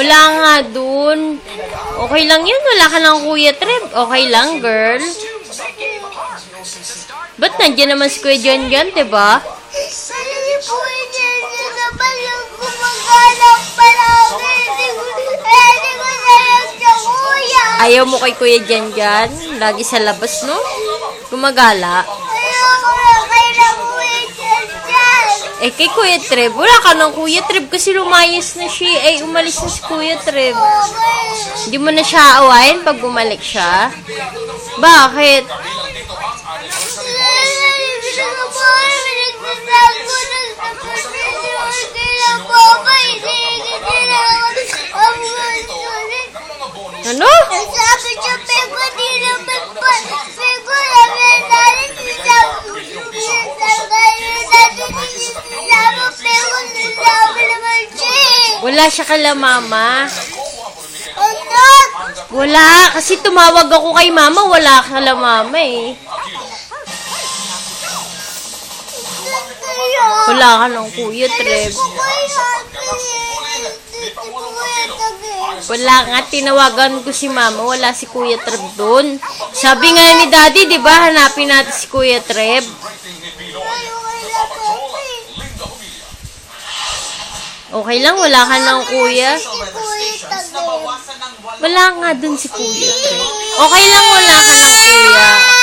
Wala nga dun. Okay lang yun. Wala ka ng Kuya Trev. Okay lang, girl. Ba't nandiyan naman si Kuya John John, diba? Ayaw mo kay Kuya John John? Lagi sa labas, no? Gumagala. Eh, kay Kuya Trev, wala ka ng Kuya Trev kasi lumayas na siya. Eh, umalis na si Kuya Trev. Hindi mo na siya awayin pag bumalik siya? Bakit? Ano? Sabi niya, pero di naman pa. Pero namin natin wala siya kala mama. Anak! Wala. Kasi tumawag ako kay mama. Wala kala mama eh. Wala ka ng Kuya Trev. Wala nga. Tinawagan ko si mama. Wala si Kuya Trev doon. Sabi nga ni daddy, di ba? Hanapin natin si Kuya Trev. Okay lang. Wala ka ng Kuya. Wala nga dun si Kuya Trev. Okay lang. Wala ka ng Kuya.